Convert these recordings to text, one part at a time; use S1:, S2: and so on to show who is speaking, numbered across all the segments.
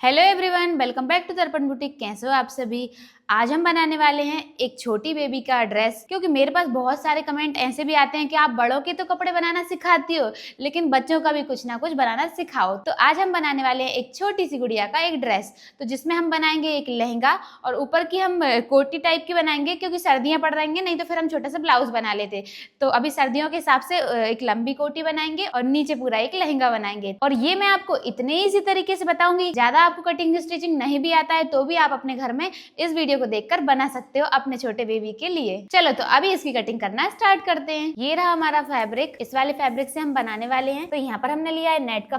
S1: Hello everyone, welcome back to Darpan boutique. कैसे हो आप सभी। आज हम बनाने वाले हैं एक छोटी बेबी का ड्रेस, क्योंकि मेरे पास बहुत सारे कमेंट ऐसे भी आते हैं कि आप बड़ों के तो कपड़े बनाना सिखाती हो, लेकिन बच्चों का भी कुछ ना कुछ बनाना सिखाओ। तो आज हम बनाने वाले हैं एक छोटी सी गुड़िया का एक ड्रेस, तो जिसमें हम बनाएंगे एक लहंगा और ऊपर की हम कोटी टाइप की बनाएंगे, क्योंकि सर्दियां पड़ रही हैं, नहीं तो फिर हम छोटा सा ब्लाउज बना लेते। तो अभी सर्दियों के हिसाब से एक लंबी कोटी बनाएंगे और नीचे पूरा एक लहंगा बनाएंगे। और ये मैं आपको इतने इजी तरीके से बताऊंगी, ज्यादा आपको कटिंग स्टिचिंग नहीं भी आता है तो भी आप अपने घर में इस वीडियो को देखकर बना सकते हो अपने छोटे बेबी के लिए। चलो तो अभी इसकी कटिंग करना स्टार्ट करते हैं। ये रहा हमारा फैब्रिक, इस वाले फैब्रिक से हम बनाने वाले हैं। तो यहाँ पर हमने लिया है नेट का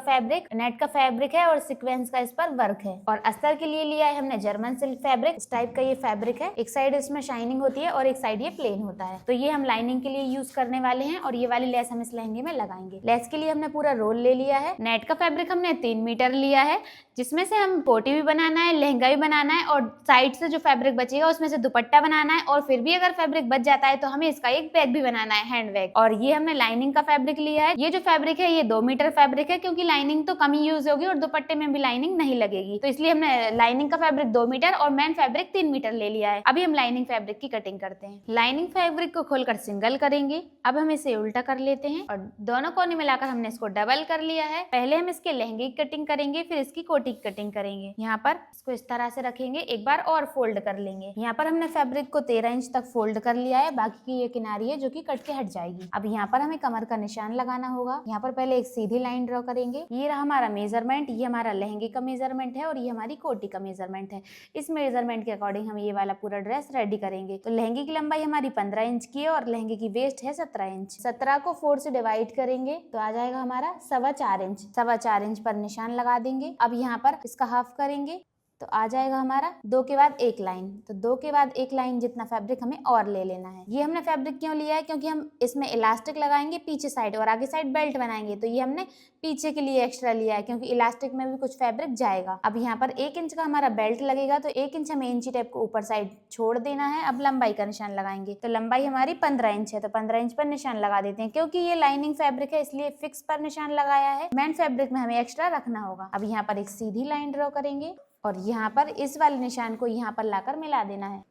S1: फैब्रिक है और सीक्वेंस का इस पर वर्क है। और अस्तर के लिए लिया है हमने जर्मन सिल्क फैब्रिक। इस टाइप का ये फैब्रिक है, एक साइड इसमें शाइनिंग होती है और एक साइड ये प्लेन होता है। तो ये हम लाइनिंग के लिए यूज करने वाले हैं और ये वाली लेस हम इस लहंगे में लगाएंगे। लेस के लिए हमने पूरा रोल ले लिया है। नेट का फैब्रिक हमने 3 मीटर लिया है, जिसमें से हम कोटी भी बनाना है, लहंगा भी बनाना है और साइड से जो फैब्रिक बचेगा उसमें से दुपट्टा बनाना है। और फिर भी अगर फैब्रिक बच जाता है तो हमें इसका एक बैग भी बनाना है, हैंड बैग। और ये हमने लाइनिंग का फैब्रिक लिया है। ये जो फैब्रिक है ये 2 मीटर फैब्रिक है, क्योंकि लाइनिंग तो कम ही यूज होगी और दुपट्टे में भी लाइनिंग नहीं लगेगी, तो इसलिए हमने लाइनिंग का फैब्रिक 2 मीटर और मेन फैब्रिक 3 मीटर ले लिया है। अभी हम लाइनिंग फैब्रिक की कटिंग करते हैं। लाइनिंग फैब्रिक को खोलकर सिंगल करेंगे। अब हम इसे उल्टा कर लेते हैं और दोनों कोने मिलाकर हमने इसको डबल कर लिया है। पहले हम इसके लहंगे की कटिंग करेंगे, फिर इसकी कोटी की कटिंग करेंगे। यहाँ पर इसको इस तरह से रखेंगे, एक बार और फोल्ड कर लेंगे। यहाँ पर हमने फैब्रिक को 13 इंच तक फोल्ड कर लिया है, बाकी की ये किनारी है जो कि कट के हट जाएगी। अब यहाँ पर हमें कमर का निशान लगाना होगा। यहाँ पर पहले एक सीधी लाइन ड्रॉ करेंगे। ये रहा हमारा मेजरमेंट, ये हमारा लहंगे का मेजरमेंट है और ये हमारी कोटी का मेजरमेंट है। इस मेजरमेंट के अकॉर्डिंग हम ये वाला पूरा ड्रेस रेडी करेंगे। तो लहंगे की लंबाई हमारी 15 इंच की है और लहंगे की वेस्ट है 17 इंच। 17 को 4 से डिवाइड करेंगे तो आ जाएगा हमारा 4.25 इंच। 4.25 इंच पर निशान लगा देंगे। अब यहाँ पर इसका हाफ करेंगे तो आ जाएगा हमारा 2 के बाद 1 लाइन। तो 2 के बाद 1 लाइन जितना फैब्रिक हमें और ले लेना है। ये हमने फैब्रिक क्यों लिया है, क्योंकि हम इसमें इलास्टिक लगाएंगे पीछे साइड और आगे साइड बेल्ट बनाएंगे, तो ये हमने पीछे के लिए एक्स्ट्रा लिया है, क्योंकि इलास्टिक में भी कुछ फैब्रिक जाएगा। अब यहाँ पर 1 इंच का हमारा बेल्ट लगेगा, तो 1 इंच हमें इंची टेप को ऊपर साइड छोड़ देना है। अब लंबाई का निशान लगाएंगे। तो लंबाई हमारी 15 इंच है, तो 15 इंच पर निशान लगा देते हैं। क्योंकि ये लाइनिंग फैब्रिक है इसलिए फिक्स पर निशान लगाया है, मेन फैब्रिक में हमें एक्स्ट्रा रखना होगा। अब यहाँ पर एक सीधी लाइन ड्रॉ करेंगे और यहाँ पर इस वाले निशान को यहाँ पर लाकर मिला देना है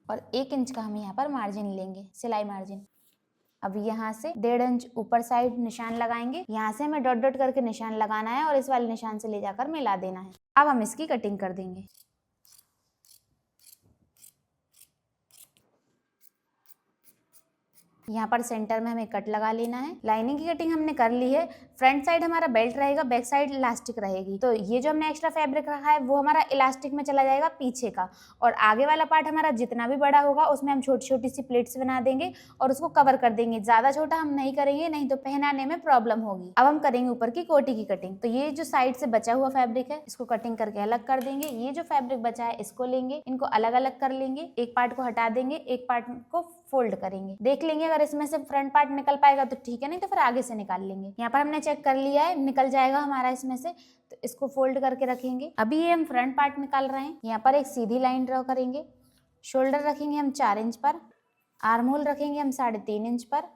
S1: और 1 इंच का हम यहाँ पर मार्जिन लेंगे, सिलाई मार्जिन। अब यहाँ से 1.5 इंच ऊपर साइड निशान लगाएंगे। यहाँ से हमें डॉट डॉट करके निशान लगाना है और इस वाले निशान से ले जाकर मिला देना है। अब हम इसकी कटिंग कर देंगे। यहाँ पर सेंटर में हमें कट लगा लेना है। लाइनिंग की कटिंग हमने कर ली है। फ्रंट साइड हमारा बेल्ट रहेगा, बैक साइड इलास्टिक रहेगी। तो ये जो हमने एक्स्ट्रा फैब्रिक रखा है वो हमारा इलास्टिक में चला जाएगा पीछे का, और आगे वाला पार्ट हमारा जितना भी बड़ा होगा उसमें हम छोटी छोटी सी प्लेट्स बना देंगे और उसको कवर कर देंगे। ज्यादा छोटा हम नहीं करेंगे, नहीं तो पहनाने में प्रॉब्लम होगी। अब हम करेंगे ऊपर की कोटी की कटिंग। तो ये जो साइड से बचा हुआ फैब्रिक है इसको कटिंग करके अलग कर देंगे। ये जो फैब्रिक बचा है इसको लेंगे, इनको अलग अलग कर लेंगे। एक पार्ट को हटा देंगे, एक पार्ट को फोल्ड करेंगे। देख लेंगे अगर इसमें से फ्रंट पार्ट निकल पाएगा तो ठीक है, नहीं तो फिर आगे से निकाल लेंगे। यहाँ पर हमने चेक कर लिया है, निकल जाएगा हमारा इसमें से, तो इसको फोल्ड करके रखेंगे। अभी ये हम फ्रंट पार्ट निकाल रहे हैं। यहाँ पर एक सीधी लाइन ड्रॉ करेंगे। शोल्डर रखेंगे हम 4 इंच पर, आर्म होल रखेंगे हम 3.5 इंच पर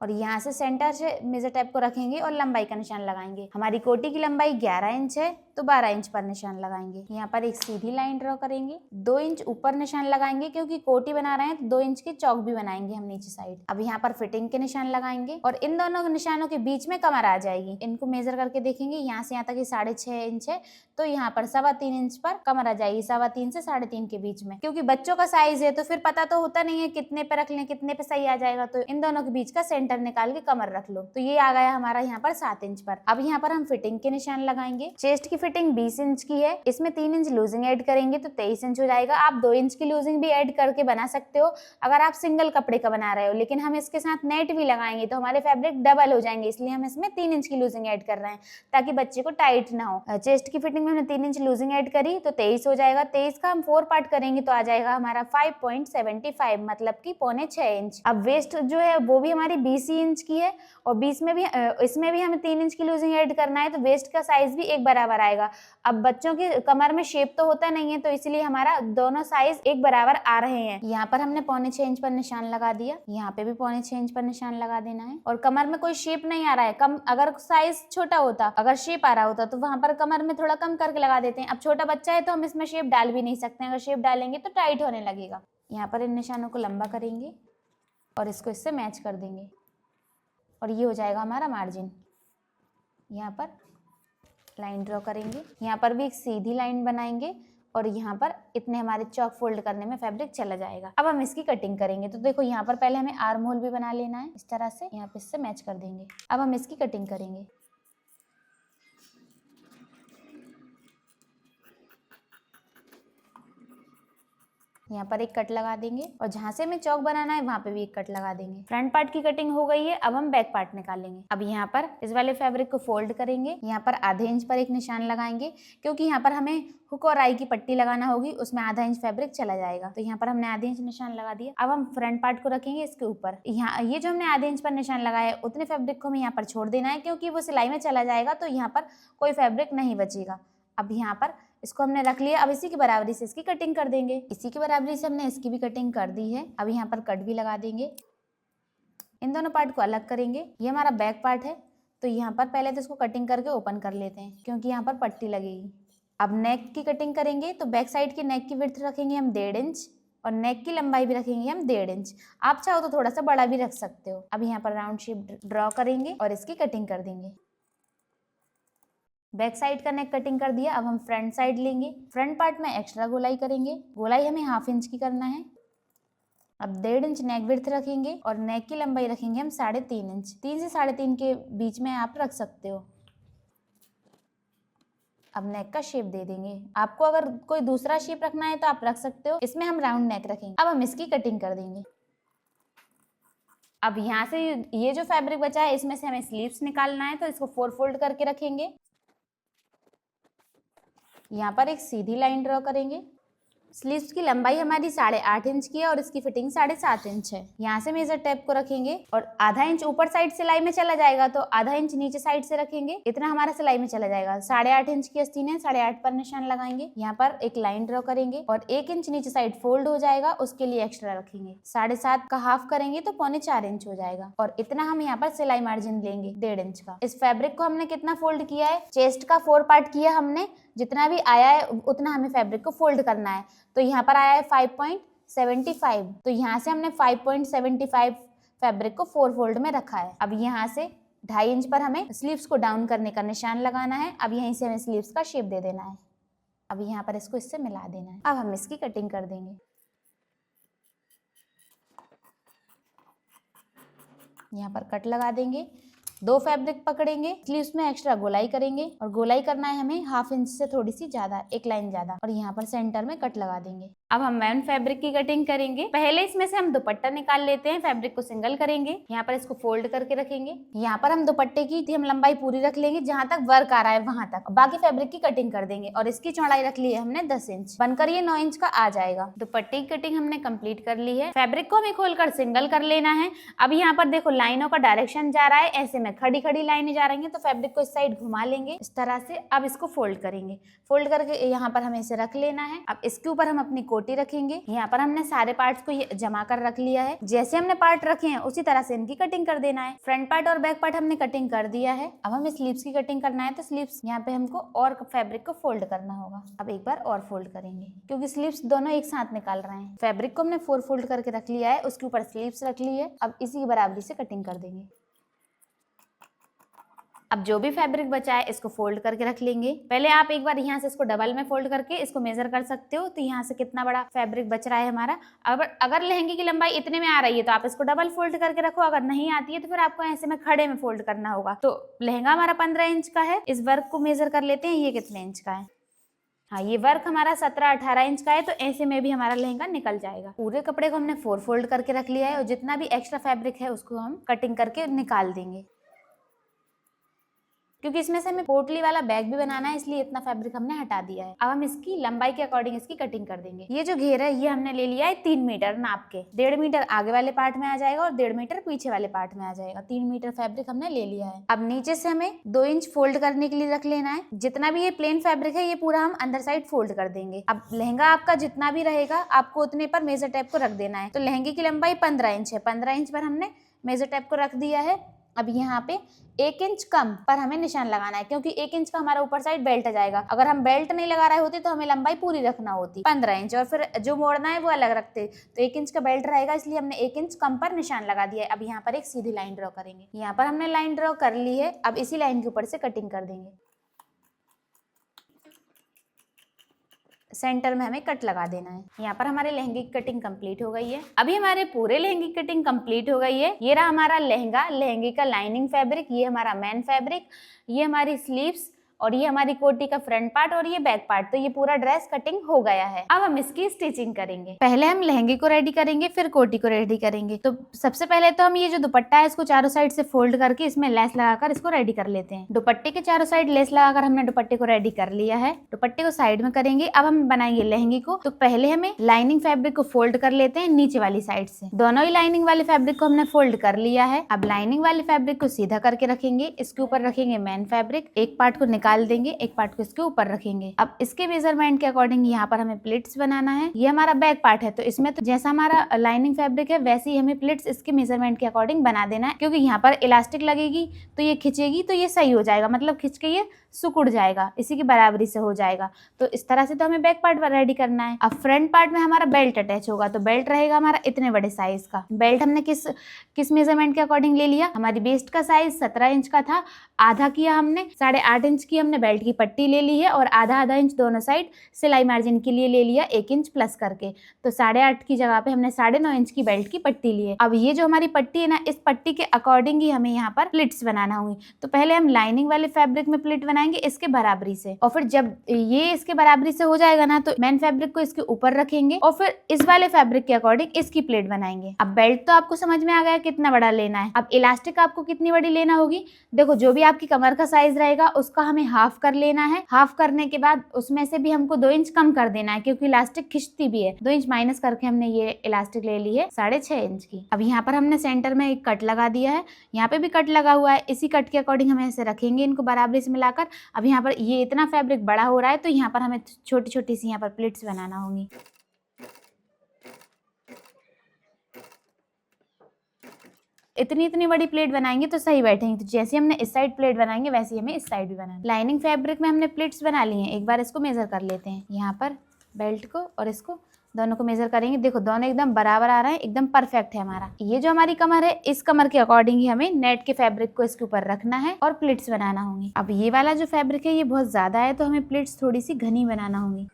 S1: और यहाँ से सेंटर से मेजर टेप को रखेंगे और लंबाई का निशान लगाएंगे। हमारी कोटी की लंबाई 11 इंच है, तो 12 इंच पर निशान लगाएंगे। यहाँ पर एक सीधी लाइन ड्रॉ करेंगे। 2 इंच ऊपर निशान लगाएंगे, क्योंकि कोटी बना रहे हैं तो 2 इंच की चौक भी बनाएंगे हम नीचे साइड। अब यहाँ पर फिटिंग के निशान लगाएंगे और इन दोनों निशानों के बीच में कमर आ जाएगी। इनको मेजर करके देखेंगे, यहाँ से यहाँ तक 6.5 इंच है, तो यहाँ पर 3.25 इंच पर कमर आ जाएगी। 3.25 से 3.5 के बीच में, क्योंकि बच्चों का साइज है तो फिर पता तो होता नहीं है कितने पे रख लें, कितने पे सही आ जाएगा। तो इन दोनों के बीच का सेंटर निकाल के कमर रख लो। तो ये आ गया हमारा यहाँ पर 7 इंच पर। अब यहाँ पर हम फिटिंग के निशान लगाएंगे। चेस्ट की फिटिंग 20 इंच की है, इसमें 3 इंच लूजिंग ऐड करेंगे तो 23 इंच हो जाएगा। आप 2 इंच की लूजिंग भी ऐड करके बना सकते हो अगर आप सिंगल कपड़े का बना रहे हो, लेकिन हम इसके साथ नेट भी लगाएंगे तो हमारे फैब्रिक डबल हो जाएंगे, इसलिए हम इसमें 3 इंच की लूजिंग ऐड कर रहे हैं ताकि बच्चे को टाइट ना हो। चेस्ट की फिटिंग में हमने 3 इंच लूजिंग ऐड करी तो 23 हो जाएगा। 23 का हम 4 पार्ट करेंगे तो आ जाएगा हमारा 5.75, मतलब कि 5.25 इंच। अब वेस्ट जो है वो भी हमारी 20 इंच की है और 20 में भी इसमें भी हमें 3 इंच की लूजिंग ऐड करना है, तो वेस्ट का साइज भी एक बराबर आएगा। अब बच्चों की कमर में शेप तो होता नहीं है, तो इसलिए हमारा दोनों साइज एक बराबर आ रहे हैं। यहाँ पर हमने 1.25 इंच पर निशान लगा दिया, यहाँ पे भी 1.25 इंच पर निशान लगा देना है। और कमर में कोई शेप नहीं आ रहा है, कम अगर साइज छोटा होता, अगर शेप आ रहा होता तो वहां पर कमर में थोड़ा कम करके लगा देते हैं। अब छोटा बच्चा है तो हम इसमें शेप डाल भी नहीं सकते, अगर शेप डालेंगे तो टाइट होने लगेगा। यहाँ पर इन निशानों को लंबा करेंगे और इसको इससे मैच कर देंगे और ये हो जाएगा हमारा मार्जिन। यहाँ पर लाइन ड्रॉ करेंगे, यहाँ पर भी एक सीधी लाइन बनाएंगे और यहाँ पर इतने हमारे चौक फोल्ड करने में फैब्रिक चला जाएगा। अब हम इसकी कटिंग करेंगे। तो देखो यहाँ पर पहले हमें आर्म होल भी बना लेना है, इस तरह से यहाँ पे इससे मैच कर देंगे। अब हम इसकी कटिंग करेंगे। यहाँ पर एक कट लगा देंगे और जहाँ से हमें चौक बनाना है वहाँ पे भी एक कट लगा देंगे। फ्रंट पार्ट की कटिंग हो गई है, अब हम बैक पार्ट निकालेंगे। अब यहाँ पर इस वाले फैब्रिक को फोल्ड करेंगे, यहाँ पर आधे इंच पर एक निशान लगाएंगे, क्योंकि यहाँ पर हमें हुक और आई की पट्टी लगाना होगी, उसमें आधा इंच फैब्रिक चला जाएगा। तो यहाँ पर हमने आधे इंच निशान लगा दिया। अब हम फ्रंट पार्ट को रखेंगे इसके ऊपर। यहाँ ये जो हमने आधे इंच पर निशान लगाया है उतने फैब्रिक को हमें यहाँ पर छोड़ देना है, क्योंकि वो सिलाई में चला जाएगा तो यहाँ पर कोई फैब्रिक नहीं बचेगा। अब यहाँ पर इसको हमने रख लिया। अब इसी की बराबरी से इसकी कटिंग कर देंगे। इसी की बराबरी से हमने इसकी भी कटिंग कर दी है। अब यहाँ पर कट भी लगा देंगे। इन दोनों पार्ट को अलग करेंगे। ये हमारा बैक पार्ट है, तो यहाँ पर पहले तो इसको कटिंग करके ओपन कर लेते हैं, क्योंकि यहाँ पर पट्टी लगेगी। अब नेक की कटिंग करेंगे, तो बैक साइड की नेक की विड्थ रखेंगे हम 1.5 इंच और नेक की लंबाई भी रखेंगे हम 1.5 इंच। आप चाहो तो थोड़ा सा बड़ा भी रख सकते हो। अब यहाँ पर राउंड शेप ड्रॉ करेंगे और इसकी कटिंग कर देंगे। बैक साइड का नेक कटिंग कर दिया। अब हम फ्रंट साइड लेंगे। फ्रंट पार्ट में एक्स्ट्रा गोलाई करेंगे। गोलाई हमें 1/2 इंच की करना है। अब 1.5 इंच नेक विड्थ रखेंगे और नेक की लंबाई रखेंगे हम 3.5 इंच। 3 से 3.5 के बीच में आप रख सकते हो। अब नेक का शेप दे देंगे। आपको अगर कोई दूसरा शेप रखना है तो आप रख सकते हो, इसमें हम राउंड नेक रखेंगे। अब हम इसकी कटिंग कर देंगे। अब यहाँ से ये जो फैब्रिक बचा है इसमें से हमें स्लीव्स निकालना है, तो इसको 4 फोल्ड करके रखेंगे। यहाँ पर एक सीधी लाइन ड्रॉ करेंगे। स्लीव्स की लंबाई हमारी 8.5 इंच की है और इसकी फिटिंग 7.5 इंच है। यहाँ से मेजर टेप को रखेंगे और आधा इंच ऊपर साइड सिलाई में चला जाएगा, तो आधा इंच नीचे साइड से रखेंगे, इतना हमारा सिलाई में चला जाएगा। 8.5 इंच की आस्तीन है, 8.5 पर निशान लगाएंगे। यहाँ पर एक लाइन ड्रॉ करेंगे और 1 इंच नीचे साइड फोल्ड हो जाएगा, उसके लिए एक्स्ट्रा रखेंगे। 7.5 का हाफ करेंगे तो 3.25 इंच हो जाएगा और इतना हम यहाँ पर सिलाई मार्जिन लेंगे 1.5 इंच का। इस फैब्रिक को हमने कितना फोल्ड किया है, चेस्ट का 4 पार्ट किया हमने, जितना भी आया है उतना हमें फैब्रिक को फोल्ड करना है। तो यहाँ पर आया है 5.75, तो यहाँ से हमने 5.75 फैब्रिक को 4 फोल्ड में रखा है। अब यहाँ से 2.5 इंच पर हमें स्लीव्स को डाउन करने का निशान लगाना है। अब यहीं से हमें स्लीव्स का शेप दे देना है। अब यहाँ पर इसको इससे मिला देना है। अब हम इसकी कटिंग कर देंगे। यहाँ पर कट लगा देंगे। 2 फैब्रिक पकड़ेंगे, स्लीव्स में एक्स्ट्रा गोलाई करेंगे और गोलाई करना है हमें 1/2 इंच से थोड़ी सी ज्यादा, एक लाइन ज्यादा, और यहाँ पर सेंटर में कट लगा देंगे। अब हम मैन फैब्रिक की कटिंग करेंगे। पहले इसमें से हम दुपट्टा निकाल लेते हैं। फैब्रिक को सिंगल करेंगे, यहाँ पर इसको फोल्ड करके रखेंगे। यहाँ पर हम दुपट्टे की थी हम लंबाई पूरी रख लेंगे, जहाँ तक वर्क आ रहा है वहां तक। बाकी फैब्रिक की कटिंग कर देंगे और इसकी चौड़ाई रख ली है हमने 10 इंच, बनकर ये 9 इंच का आ जाएगा। दुपट्टे की कटिंग हमने कंप्लीट कर ली है। फैब्रिक को हमें खोलकर सिंगल कर लेना है। अब यहाँ पर देखो लाइनों का डायरेक्शन जा रहा है, ऐसे में खड़ी खड़ी लाइनें जा रही हैं, तो फैब्रिक को इस साइड घुमा लेंगे इस तरह से। अब इसको फोल्ड करेंगे। फोल्ड करके यहाँ पर हमें इसे रख लेना है। अब इसके ऊपर हम अपनी कोटी रखेंगे। यहाँ पर हमने सारे पार्ट्स को जमा कर रख लिया है। जैसे हमने पार्ट रखे हैं उसी तरह से इनकी कटिंग कर देना है। फ्रंट पार्ट और बैक पार्ट हमने कटिंग कर दिया है। अब हमें स्लीव्स की कटिंग करना है, तो स्लीव्स यहाँ पे हमको और फैब्रिक को फोल्ड करना होगा। अब एक बार और फोल्ड करेंगे, क्योंकि स्लीव्स दोनों एक साथ निकाल रहे हैं। फैब्रिक को हमने 4 फोल्ड करके रख लिया है, उसके ऊपर स्लीव्स रख ली है। अब इसी की बराबरी से कटिंग कर देंगे। अब जो भी फैब्रिक बचा है इसको फोल्ड करके रख लेंगे। पहले आप एक बार यहाँ से इसको डबल में फोल्ड करके इसको मेजर कर सकते हो, तो यहाँ से कितना बड़ा फैब्रिक बच रहा है हमारा। अगर लहंगे की लंबाई इतने में आ रही है तो आप इसको डबल फोल्ड करके रखो। अगर नहीं आती है तो फिर आपको ऐसे में खड़े में फोल्ड करना होगा। तो लहंगा हमारा 15 इंच का है। इस वर्क को मेजर कर लेते हैं, ये कितने इंच का है। हाँ, ये वर्क हमारा 17-18 इंच का है, तो ऐसे में भी हमारा लहंगा निकल जाएगा। पूरे कपड़े को हमने 4 फोल्ड करके रख लिया है और जितना भी एक्स्ट्रा फैब्रिक है उसको हम कटिंग करके निकाल देंगे। क्योंकि इसमें से हमें पोटली वाला बैग भी बनाना है, इसलिए इतना फैब्रिक हमने हटा दिया है। अब हम इसकी लंबाई के अकॉर्डिंग इसकी कटिंग कर देंगे। ये जो घेर है ये हमने ले लिया है 3 मीटर नाप के। 1.5 मीटर आगे वाले पार्ट में आ जाएगा और 1.5 मीटर पीछे वाले पार्ट में आ जाएगा। 3 मीटर फैब्रिक हमने ले लिया है। अब नीचे से हमें 2 इंच फोल्ड करने के लिए रख लेना है। जितना भी ये प्लेन फैब्रिक है ये पूरा हम अंदर साइड फोल्ड कर देंगे। अब लहंगा आपका जितना भी रहेगा आपको उतने पर मेजर टेप को रख देना है। तो लहंगे की लंबाई 15 इंच है। 15 इंच पर हमने मेजर टेप को रख दिया है। अब यहाँ पे 1 इंच कम पर हमें निशान लगाना है, क्योंकि 1 इंच का हमारा ऊपर साइड बेल्ट आ जाएगा। अगर हम बेल्ट नहीं लगा रहे होते तो हमें लंबाई पूरी रखना होती 15 इंच, और फिर जो मोड़ना है वो अलग रखते। तो 1 इंच का बेल्ट रहेगा, इसलिए हमने 1 इंच कम पर निशान लगा दिया है। अब यहाँ पर एक सीधी लाइन ड्रॉ करेंगे। यहाँ पर हमने लाइन ड्रॉ कर ली है। अब इसी लाइन के ऊपर से कटिंग कर देंगे। सेंटर में हमें कट लगा देना है। यहाँ पर हमारे लहंगे की कटिंग कंप्लीट हो गई है। अभी हमारे पूरे लहंगे की कटिंग कंप्लीट हो गई है। ये रहा हमारा लहंगा, लहंगे का लाइनिंग फैब्रिक, ये हमारा मेन फैब्रिक, ये हमारी स्लीव्स, और ये हमारी कोटी का फ्रंट पार्ट और ये बैक पार्ट। तो ये पूरा ड्रेस कटिंग हो गया है। अब हम इसकी स्टिचिंग करेंगे। पहले हम लहंगे को रेडी करेंगे, फिर कोटी को रेडी करेंगे। तो सबसे पहले तो हम ये जो दुपट्टा है इसको चारों साइड से फोल्ड करके इसमें लेस लगाकर इसको रेडी कर लेते हैं। दुपट्टे के चारों साइड लेस लगाकर हमने दुपट्टे को रेडी कर लिया है। दुपट्टे को साइड में करेंगे। अब हम बनाएंगे लहंगे को। तो पहले हमें लाइनिंग फैब्रिक को फोल्ड कर लेते हैं नीचे वाली साइड से। दोनों ही लाइनिंग वाले फैब्रिक को हमने फोल्ड कर लिया है। अब लाइनिंग वाले फैब्रिक को सीधा करके रखेंगे। इसके ऊपर रखेंगे मेन फैब्रिक, एक पार्ट को निकाल देंगे, एक पार्ट को इसके ऊपर रखेंगे। अब इसके मेजरमेंट के अकॉर्डिंग यहाँ पर हमें प्लिट्स बनाना है। ये हमारा बैक पार्ट है, तो इसमें तो जैसा हमारा लाइनिंग फैब्रिक है वैसे ही हमें प्लिट्स इसके मेजरमेंट के अकॉर्डिंग बना देना है। क्योंकि यहाँ पर इलास्टिक लगेगी तो ये खिंचेगी तो ये सही हो जाएगा, मतलब खिंच के ये सुकुड़ जाएगा, इसी की बराबरी से हो जाएगा। तो इस तरह से तो हमें बैक पार्ट रेडी करना है। अब फ्रंट पार्ट में हमारा बेल्ट अटैच होगा, तो बेल्ट रहेगा हमारा इतने बड़े साइज का। बेल्ट हमने किस मेजरमेंट के अकॉर्डिंग ले लिया? हमारी वेस्ट का साइज 17 इंच का था, आधा किया हमने, 8.5 इंच की हमने बेल्ट की पट्टी ले ली है और आधा इंच दोनों साइड सिलाई मार्जिन के लिए ले लिया 1 इंच प्लस करके। तो 8.5 की जगह पे हमने 9.5 इंच की बेल्ट की पट्टी ली है। अब ये जो हमारी पट्टी है ना, इस पट्टी के अकॉर्डिंग ही हमें यहाँ पर प्लिट्स बनाना होंगी। तो पहले हम लाइनिंग वाले फैब्रिक में प्लिट बनाएंगे इसके बराबरी से, और फिर जब ये इसके बराबरी से हो जाएगा ना तो मेन फैब्रिक को इसके ऊपर रखेंगे और फिर इस वाले फैब्रिक के अकॉर्डिंग इसकी प्लेट बनाएंगे। अब बेल्ट तो आपको समझ में आ गया कितना बड़ा लेना है। अब इलास्टिक आपको कितनी बड़ी लेना होगी? देखो, जो भी आपकी कमर का साइज रहेगा उसका हमें हाफ कर लेना है। हाफ करने के बाद उसमें से भी हमको 2 इंच कम कर देना है, क्योंकि इलास्टिक खिंचती भी है। 2 इंच माइनस करके हमने ये इलास्टिक ले ली है 6.5 इंच की। अब यहाँ पर हमने सेंटर में एक कट लगा दिया है, यहाँ पे भी कट लगा हुआ है। इसी कट के अकॉर्डिंग हम ऐसे रखेंगे इनको बराबरी से मिलाकर। अब यहाँ पर ये इतना फैब्रिक बड़ा हो रहा है तो यहाँ पर हमें छोटी छोटी सी यहाँ पर प्लेट्स बनाना होंगी। इतनी बड़ी प्लेट बनाएंगे तो सही बैठेंगे। तो जैसे हमने इस साइड प्लेट बनाएंगे वैसे ही हमें इस साइड भी बनाना। लाइनिंग फैब्रिक में हमने प्लेट्स बना ली हैं। एक बार इसको मेजर कर लेते हैं। यहाँ पर बेल्ट को और इसको दोनों को मेजर करेंगे। देखो, दोनों एकदम बराबर आ रहा है, एकदम परफेक्ट है हमारा। ये जो हमारी कमर है, इस कमर के अकॉर्डिंग ही हमें नेट के फैब्रिक को इसके ऊपर रखना है और प्लेट्स बनाना होंगी। अब ये वाला जो फैब्रिक है ये बहुत ज्यादा है तो हमें प्लेट्स थोड़ी सी घनी बनाना होंगी।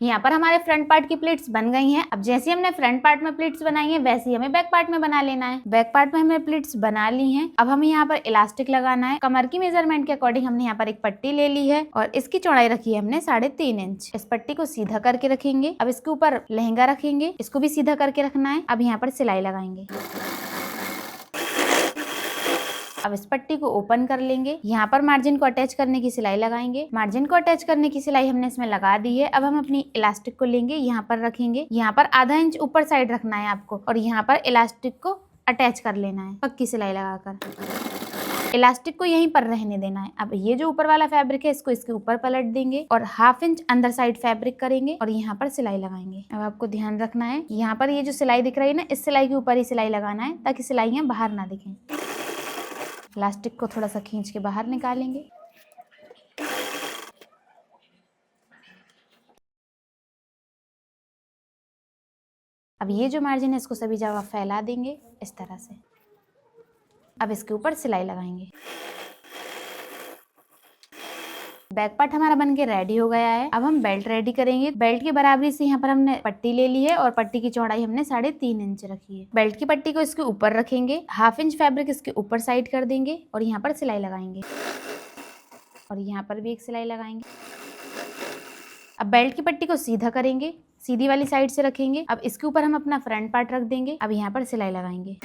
S1: यहाँ पर हमारे फ्रंट पार्ट की प्लेट्स बन गई हैं। अब जैसे हमने फ्रंट पार्ट में प्लेट्स बनाई हैं वैसे ही हमें बैक पार्ट में बना लेना है। बैक पार्ट में हमने प्लेट्स बना ली हैं। अब हमें यहाँ पर इलास्टिक लगाना है। कमर की मेजरमेंट के अकॉर्डिंग हमने यहाँ पर एक पट्टी ले ली है और इसकी चौड़ाई रखी है हमने 3.5 इंच। इस पट्टी को सीधा करके रखेंगे। अब इसके ऊपर लहंगा रखेंगे, इसको भी सीधा करके रखना है। अब यहाँ पर सिलाई लगाएंगे। अब इस पट्टी को ओपन कर लेंगे। यहाँ पर मार्जिन को अटैच करने की सिलाई लगाएंगे। मार्जिन को अटैच करने की सिलाई हमने इसमें लगा दी है। अब हम अपनी इलास्टिक को लेंगे, यहाँ पर रखेंगे। यहाँ पर आधा इंच ऊपर साइड रखना है आपको और यहाँ पर इलास्टिक को अटैच कर लेना है पक्की सिलाई लगाकर। इलास्टिक को यहीं पर रहने देना है। अब ये जो ऊपर वाला फैब्रिक है इसको इसके ऊपर पलट देंगे और 1/2 इंच अंदर साइड फैब्रिक करेंगे और यहाँ पर सिलाई लगाएंगे। अब आपको ध्यान रखना है, यहाँ पर ये जो सिलाई दिख रही है ना, इस सिलाई के ऊपर ही सिलाई लगाना है ताकि सिलाइयाँ बाहर ना दिखें। इलास्टिक को थोड़ा सा खींच के बाहर निकालेंगे। अब ये जो मार्जिन है इसको सभी जगह फैला देंगे इस तरह से। अब इसके ऊपर सिलाई लगाएंगे। बैक पार्ट हमारा बनके रेडी हो गया है। अब हम बेल्ट रेडी करेंगे। बेल्ट की बराबरी से यहाँ पर हमने पट्टी ले ली है और पट्टी की चौड़ाई हमने 3.5 इंच रखी है। बेल्ट की पट्टी को इसके ऊपर रखेंगे, 1/2 इंच फैब्रिक इसके ऊपर साइड कर देंगे और यहाँ पर सिलाई लगाएंगे। और यहाँ पर भी एक सिलाई लगाएंगे। अब बेल्ट की पट्टी को सीधा करेंगे, सीधी वाली साइड से रखेंगे। अब इसके ऊपर हम अपना फ्रंट पार्ट रख देंगे। अब यहाँ पर सिलाई लगाएंगे।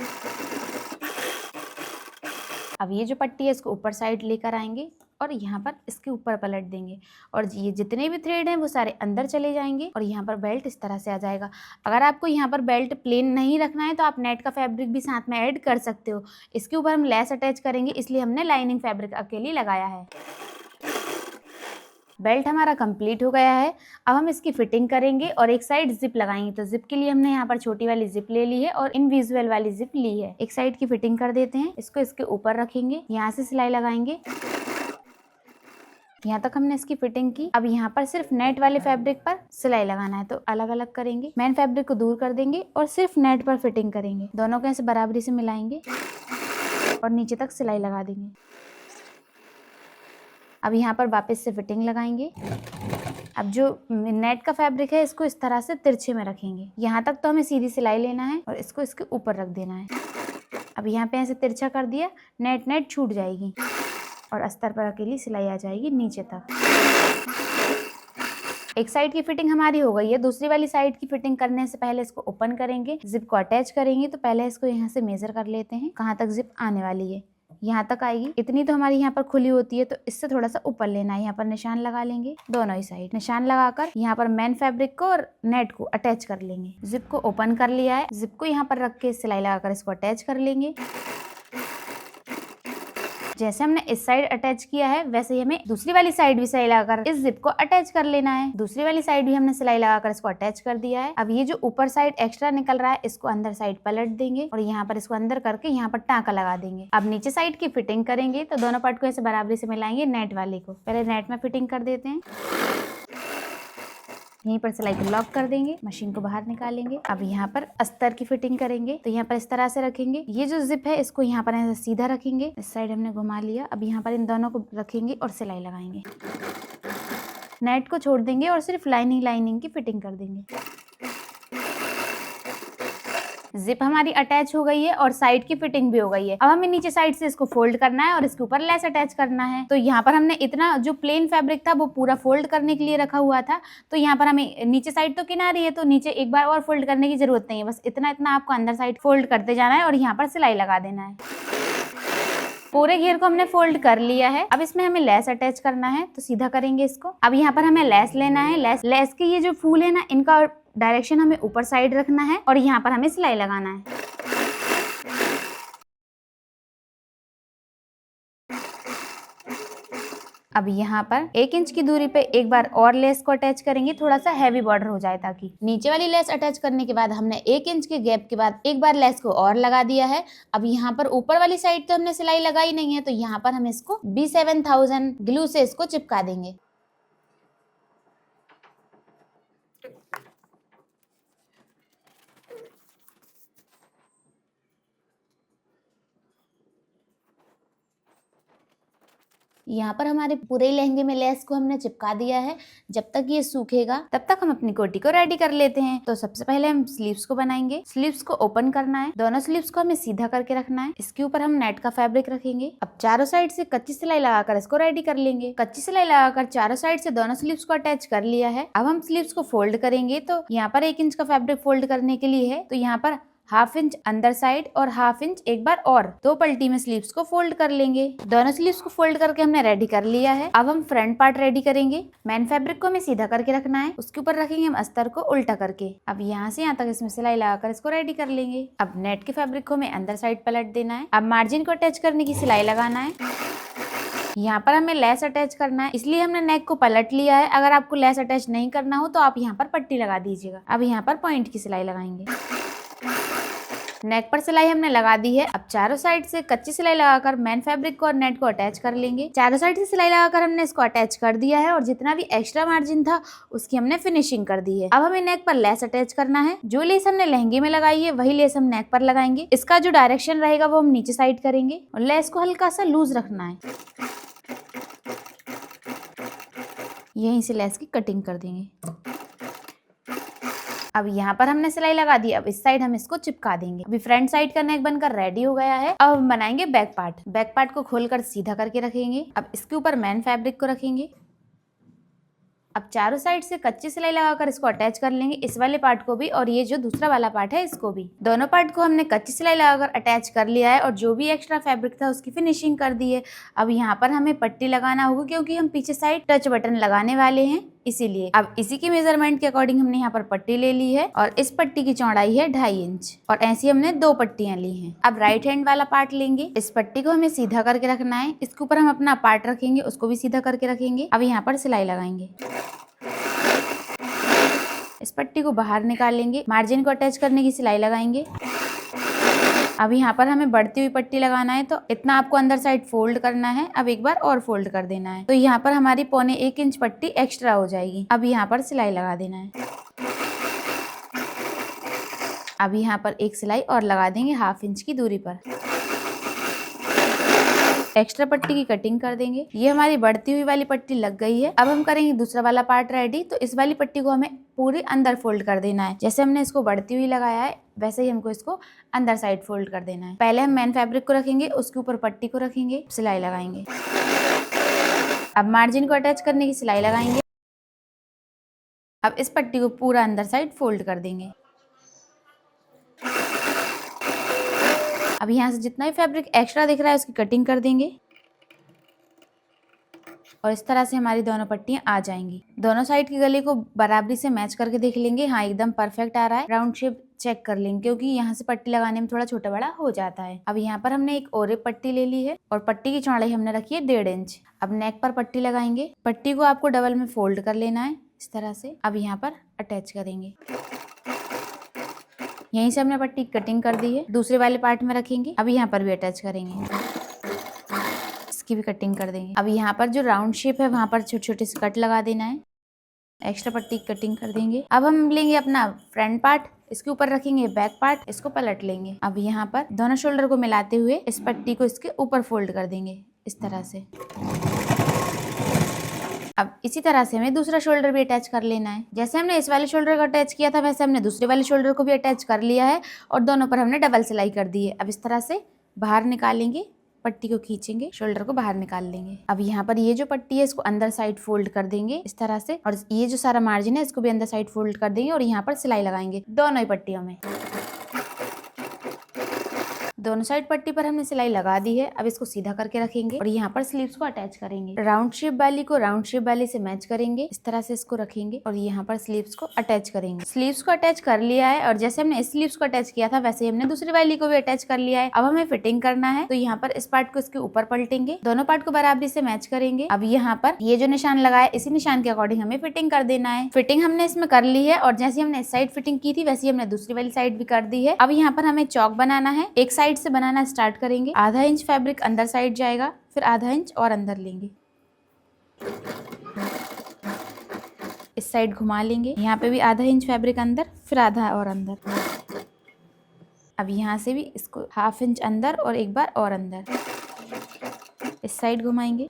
S1: अब ये जो पट्टी है इसको ऊपर साइड लेकर आएंगे और यहाँ पर इसके ऊपर पलट देंगे और ये जितने भी थ्रेड हैं वो सारे अंदर चले जाएंगे और यहाँ पर बेल्ट इस तरह से आ जाएगा। अगर आपको यहाँ पर बेल्ट प्लेन नहीं रखना है तो आप नेट का फैब्रिक भी साथ में ऐड कर सकते हो। इसके ऊपर हम लेस अटैच करेंगे, इसलिए हमने लाइनिंग फैब्रिक अकेली लगाया है। बेल्ट हमारा कंप्लीट हो गया है। अब हम इसकी फिटिंग करेंगे और एक साइड जिप लगाएंगे। तो जिप के लिए हमने यहाँ पर छोटी वाली जिप ले ली है और इनविजिबल वाली जिप ली है। एक साइड की फिटिंग कर देते हैं। इसको इसके ऊपर रखेंगे, यहाँ से सिलाई लगाएंगे। यहाँ तक हमने इसकी फिटिंग की। अब यहाँ पर सिर्फ नेट वाले फैब्रिक पर सिलाई लगाना है, तो अलग अलग करेंगे। मेन फैब्रिक को दूर कर देंगे और सिर्फ नेट पर फिटिंग करेंगे। दोनों को ऐसे बराबरी से मिलाएंगे और नीचे तक सिलाई लगा देंगे। अब यहाँ पर वापस से फिटिंग लगाएंगे। अब जो नेट का फैब्रिक है इसको इस तरह से तिरछे में रखेंगे। यहाँ तक तो हमें सीधी सिलाई लेना है और इसको इसके ऊपर रख देना है। अब यहाँ पे ऐसे तिरछा कर दिया, नेट छूट जाएगी और अस्तर पर अकेली सिलाई आ जाएगी नीचे तक। एक साइड की फिटिंग हमारी हो गई है। दूसरी वाली साइड की फिटिंग करने से पहले इसको ओपन करेंगे, जिप को अटैच करेंगे। तो पहले इसको यहाँ से मेजर कर लेते हैं कहाँ तक जिप आने वाली है। यहाँ तक आएगी, इतनी तो हमारी यहाँ पर खुली होती है, तो इससे थोड़ा सा ऊपर लेना है। यहाँ पर निशान लगा लेंगे, दोनों ही साइड निशान लगाकर यहाँ पर मेन फैब्रिक को और नेट को अटैच कर लेंगे। जिप को ओपन कर लिया है, जिप को यहाँ पर रख के सिलाई लगाकर इसको अटैच कर लेंगे। जैसे हमने इस साइड अटैच किया है वैसे ही हमें दूसरी वाली साइड भी सिलाई लगाकर इस जिप को अटैच कर लेना है। दूसरी वाली साइड भी हमने सिलाई लगाकर इसको अटैच कर दिया है। अब ये जो ऊपर साइड एक्स्ट्रा निकल रहा है इसको अंदर साइड पलट देंगे और यहाँ पर इसको अंदर करके यहाँ पर टाँका लगा देंगे। अब नीचे साइड की फिटिंग करेंगे, तो दोनों पार्ट को ऐसे बराबरी से मिलाएंगे। नेट वाले को पहले नेट में फिटिंग कर देते हैं, यहीं पर सिलाई को लॉक कर देंगे, मशीन को बाहर निकालेंगे। अब यहाँ पर अस्तर की फिटिंग करेंगे, तो यहाँ पर इस तरह से रखेंगे। ये जो जिप है इसको यहाँ पर ऐसे सीधा रखेंगे, इस साइड हमने घुमा लिया। अब यहाँ पर इन दोनों को रखेंगे और सिलाई लगाएंगे। नेट को छोड़ देंगे और सिर्फ लाइनिंग की फिटिंग कर देंगे। जिप हमारी अटैच हो गई है और साइड की फिटिंग भी हो गई है। अब हमें नीचे साइड से इसको फोल्ड करना है और इसके ऊपर लेस अटैच करना है। तो यहाँ पर हमने इतना जो प्लेन फैब्रिक था वो पूरा फोल्ड करने के लिए रखा हुआ था, तो यहाँ पर हमें नीचे साइड तो किनारी है तो नीचे एक बार और फोल्ड करने की जरूरत नहीं है। बस इतना आपको अंदर साइड फोल्ड करते जाना है और यहाँ पर सिलाई लगा देना है। पूरे घेर को हमने फोल्ड कर लिया है। अब इसमें हमें लेस अटैच करना है, तो सीधा करेंगे इसको। अब यहाँ पर हमें लेस लेना है। लेस के ये जो फूल है ना, इनका डायरेक्शन हमें ऊपर साइड रखना है और यहाँ पर हमें सिलाई लगाना है। अब यहाँ पर 1 इंच की दूरी पे एक बार और लेस को अटैच करेंगे, थोड़ा सा हैवी बॉर्डर हो जाए ताकि। नीचे वाली लेस अटैच करने के बाद हमने 1 इंच के गैप के बाद एक बार लेस को और लगा दिया है। अब यहाँ पर ऊपर वाली साइड तो हमने सिलाई लगाई नहीं है, तो यहाँ पर हम इसको B7000 ग्लू से इसको चिपका देंगे। यहाँ पर हमारे पूरे लहंगे में लेस को हमने चिपका दिया है। जब तक ये सूखेगा तब तक हम अपनी कोटी को रेडी कर लेते हैं। तो सबसे पहले हम स्लीव्स को बनाएंगे। स्लीव्स को ओपन करना है, दोनों स्लीव्स को हमें सीधा करके रखना है। इसके ऊपर हम नेट का फैब्रिक रखेंगे। अब चारों साइड से कच्ची सिलाई लगाकर इसको रेडी कर लेंगे। कच्ची सिलाई लगाकर चारों साइड से दोनों स्लीव्स को अटैच कर लिया है। अब हम स्लीव्स को फोल्ड करेंगे, तो यहाँ पर 1 इंच का फैब्रिक फोल्ड करने के लिए है, तो यहाँ पर 1/2 इंच अंदर साइड और 1/2 इंच एक बार और 2 पलटी में स्लीव्स को फोल्ड कर लेंगे। दोनों स्लीव्स को फोल्ड करके हमने रेडी कर लिया है। अब हम फ्रंट पार्ट रेडी करेंगे। मेन फैब्रिक को हमें सीधा करके रखना है, उसके ऊपर रखेंगे हम अस्तर को उल्टा करके। अब यहाँ से यहाँ तक इसमें सिलाई लगाकर इसको रेडी कर लेंगे। अब नेट के फैब्रिक को हमें अंदर साइड पलट देना है। अब मार्जिन को अटैच करने की सिलाई लगाना है। यहाँ पर हमें लेस अटैच करना है, इसलिए हमने नेक को पलट लिया है। अगर आपको लेस अटैच नहीं करना हो तो आप यहाँ पर पट्टी लगा दीजिएगा। अब यहाँ पर पॉइंट की सिलाई लगाएंगे। नेक पर सिलाई हमने लगा दी है। अब चारों साइड से कच्ची सिलाई लगाकर मेन फैब्रिक को और नेट को अटैच कर लेंगे। चारों साइड से सिलाई लगाकर हमने इसको अटैच कर दिया है और जितना भी एक्स्ट्रा मार्जिन था उसकी हमने फिनिशिंग कर दी है। अब हमें नेक पर लेस अटैच करना है। जो लेस हमने लहंगे में लगाई है वही लेस हम नेक पर लगाएंगे। इसका जो डायरेक्शन रहेगा वो हम नीचे साइड करेंगे और लेस को हल्का सा लूज रखना है। यहीं से लेस की कटिंग कर देंगे। अब यहाँ पर हमने सिलाई लगा दी। अब इस साइड हम इसको चिपका देंगे। अभी फ्रंट साइड का नेक बनकर रेडी हो गया है। अब हम बनाएंगे बैक पार्ट। बैक पार्ट को खोलकर सीधा करके रखेंगे। अब इसके ऊपर मेन फैब्रिक को रखेंगे। अब चारों साइड से कच्ची सिलाई लगाकर इसको अटैच कर लेंगे, इस वाले पार्ट को भी और ये जो दूसरा वाला पार्ट है इसको भी। दोनों पार्ट को हमने कच्ची सिलाई लगाकर अटैच कर लिया है और जो भी एक्स्ट्रा फैब्रिक था उसकी फिनिशिंग कर दी है। अब यहाँ पर हमें पट्टी लगाना होगा क्योंकि हम पीछे साइड टच बटन लगाने वाले हैं, इसीलिए। अब इसी के मेजरमेंट के अकॉर्डिंग हमने यहाँ पर पट्टी ले ली है और इस पट्टी की चौड़ाई है 2.5 इंच और ऐसी हमने 2 पट्टियां ली हैं। अब राइट हैंड वाला पार्ट लेंगे। इस पट्टी को हमें सीधा करके रखना है। इसके ऊपर हम अपना पार्ट रखेंगे, उसको भी सीधा करके रखेंगे। अब यहाँ पर सिलाई लगाएंगे। इस पट्टी को बाहर निकाल लेंगे। मार्जिन को अटैच करने की सिलाई लगाएंगे। अब यहाँ पर हमें बढ़ती हुई पट्टी लगाना है, तो इतना आपको अंदर साइड फोल्ड करना है। अब एक बार और फोल्ड कर देना है, तो यहाँ पर हमारी 1.25 इंच पट्टी एक्स्ट्रा हो जाएगी। अब यहाँ पर सिलाई लगा देना है। अब यहाँ पर एक सिलाई और लगा देंगे 1/2 इंच की दूरी पर। एक्स्ट्रा पट्टी की कटिंग कर देंगे। ये हमारी बढ़ती हुई वाली पट्टी लग गई है। अब हम करेंगे दूसरा वाला पार्ट रेडी। तो इस वाली पट्टी को हमें पूरी अंदर फोल्ड कर देना है। जैसे हमने इसको बढ़ती हुई लगाया है वैसे ही हमको इसको अंदर साइड फोल्ड कर देना है। पहले हम मेन फैब्रिक को रखेंगे, उसके ऊपर पट्टी को रखेंगे, सिलाई लगाएंगे। अब मार्जिन को अटैच करने की सिलाई लगाएंगे। अब इस पट्टी को पूरा अंदर साइड फोल्ड कर देंगे। अब यहाँ से जितना भी फैब्रिक एक्स्ट्रा दिख रहा है उसकी कटिंग कर देंगे और इस तरह से हमारी दोनों पट्टियां आ जाएंगी। दोनों साइड की गले को बराबरी से मैच करके देख लेंगे। हाँ, एकदम परफेक्ट आ रहा है। राउंड शेप चेक कर लेंगे क्योंकि यहाँ से पट्टी लगाने में थोड़ा छोटा बड़ा हो जाता है। अब यहाँ पर हमने एक और पट्टी ले ली है और पट्टी की चौड़ाई हमने रखी है 1.5 इंच। अब नेक पर पट्टी लगाएंगे। पट्टी को आपको डबल में फोल्ड कर लेना है इस तरह से। अब यहाँ पर अटैच करेंगे। यहीं से हमने पट्टी कटिंग कर दी है, दूसरे वाले पार्ट में रखेंगे। अब यहाँ पर भी अटैच करेंगे, इसकी भी कटिंग कर देंगे। अब यहाँ पर जो राउंड शेप है वहाँ पर छोटे छोटे से कट लगा देना है। एक्स्ट्रा पट्टी की कटिंग कर देंगे। अब हम लेंगे अपना फ्रंट पार्ट, इसके ऊपर रखेंगे बैक पार्ट, इसको पलट लेंगे। अब यहाँ पर दोनों शोल्डर को मिलाते हुए इस पट्टी को इसके ऊपर फोल्ड कर देंगे इस तरह से। अब इसी तरह से हमें दूसरा शोल्डर भी अटैच कर लेना है। जैसे हमने इस वाले शोल्डर को अटैच किया था वैसे हमने दूसरे वाले शोल्डर को भी अटैच कर लिया है और दोनों पर हमने डबल सिलाई कर दी है। अब इस तरह से बाहर निकालेंगे, पट्टी को खींचेंगे, शोल्डर को बाहर निकाल लेंगे। अब यहाँ पर ये जो पट्टी है इसको अंदर साइड फोल्ड कर देंगे इस तरह से और ये जो सारा मार्जिन है इसको भी अंदर साइड फोल्ड कर देंगे और यहाँ पर सिलाई लगाएंगे दोनों ही पट्टियों में। दोनों साइड पट्टी पर हमने सिलाई लगा दी है। अब इसको सीधा करके रखेंगे और यहाँ पर स्लीव्स को अटैच करेंगे। राउंड शेप वाली को राउंड शेप वाली से मैच करेंगे, इस तरह से इसको रखेंगे और यहाँ पर स्लीव्स को अटैच करेंगे। स्लीव्स को अटैच कर लिया है और जैसे हमने स्लीव्स को अटैच किया था वैसे ही हमने दूसरी वाली को भी अटैच कर लिया है। अब हमें फिटिंग करना है, तो यहाँ पर इस पार्ट को इसके ऊपर पलटेंगे, दोनों पार्ट को बराबरी से मैच करेंगे। अब यहाँ पर ये जो निशान लगाया इसी निशान के अकॉर्डिंग हमें फिटिंग कर देना है। फिटिंग हमने इसमें कर ली है और जैसे हमने इस साइड फिटिंग की थी वैसे हमने दूसरी वाली साइड भी कर दी है। अब यहाँ पर हमें चौक बनाना है। एक साइड से बनाना स्टार्ट करेंगे। 1/2 इंच फैब्रिक अंदर साइड जाएगा, फिर 1/2 इंच और अंदर लेंगे, इस साइड घुमा लेंगे। यहाँ पे भी 1/2 इंच फैब्रिक अंदर, फिर आधा और अंदर। अब यहाँ से भी इसको 1/2 इंच अंदर और एक बार और अंदर, इस साइड घुमाएंगे।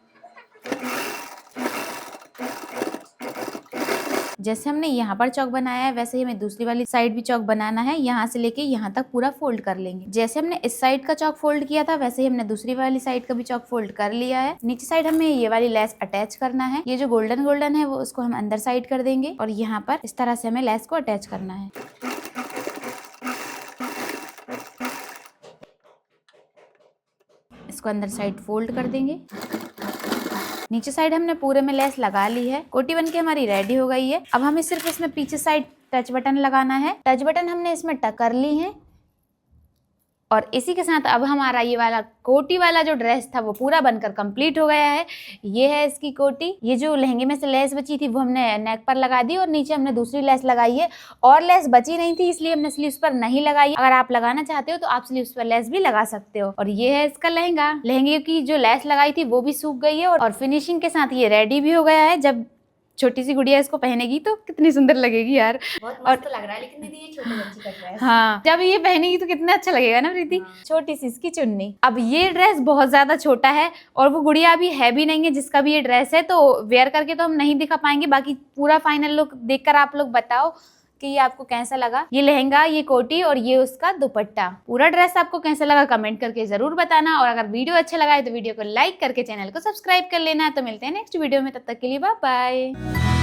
S1: जैसे हमने यहाँ पर चौक बनाया है वैसे ही हमें दूसरी वाली साइड भी चौक बनाना है। यहाँ से लेके यहाँ तक पूरा फोल्ड कर लेंगे। जैसे हमने इस साइड का चौक फोल्ड किया था वैसे ही हमने दूसरी वाली साइड का भी चौक फोल्ड कर लिया है। नीचे साइड हमें ये वाली लेस अटैच करना है। ये जो गोल्डन गोल्डन है वो उसको हम अंदर साइड कर देंगे और यहाँ पर इस तरह से हमें लेस को अटैच करना है। इसको अंदर साइड फोल्ड कर देंगे। नीचे साइड हमने पूरे में लेस लगा ली है। कोटी बन के हमारी रेडी हो गई है। अब हमें सिर्फ इसमें पीछे साइड टच बटन लगाना है। टच बटन हमने इसमें टक कर ली है और इसी के साथ अब हमारा ये वाला कोटी वाला जो ड्रेस था वो पूरा बनकर कंप्लीट हो गया है। ये है इसकी कोटी। ये जो लहंगे में से लेस बची थी वो हमने नेक पर लगा दी और नीचे हमने दूसरी लेस लगाई है और लेस बची नहीं थी इसलिए हमने स्लीव्स पर नहीं लगाई। अगर आप लगाना चाहते हो तो आप स्लीव्स पर लेस भी लगा सकते हो। और ये है इसका लहंगा। लहंगे की जो लेस लगाई थी वो भी सूख गई है और फिनिशिंग के साथ ये रेडी भी हो गया है। जब छोटी सी गुड़िया इसको पहनेगी तो कितनी सुंदर लगेगी यार।
S2: बहुत मस्त लग रहा है। लेकिन दीदी ये छोटी बच्ची का ड्रेस,
S1: हाँ, जब ये पहनेगी तो कितना अच्छा लगेगा ना प्रीति।
S2: हाँ।
S1: छोटी सी इसकी चुन्नी। अब ये ड्रेस बहुत ज्यादा छोटा है और वो गुड़िया अभी है भी नहीं है जिसका भी ये ड्रेस है, तो वेयर करके तो हम नहीं दिखा पाएंगे। बाकी पूरा फाइनल लुक देखकर आप लोग बताओ कि ये आपको कैसा लगा, ये लहंगा, ये कोटी और ये उसका दुपट्टा। पूरा ड्रेस आपको कैसा लगा कमेंट करके जरूर बताना, और अगर वीडियो अच्छा लगा है तो वीडियो को लाइक करके चैनल को सब्सक्राइब कर लेना। तो मिलते हैं नेक्स्ट वीडियो में, तब तक के लिए बाय बाय।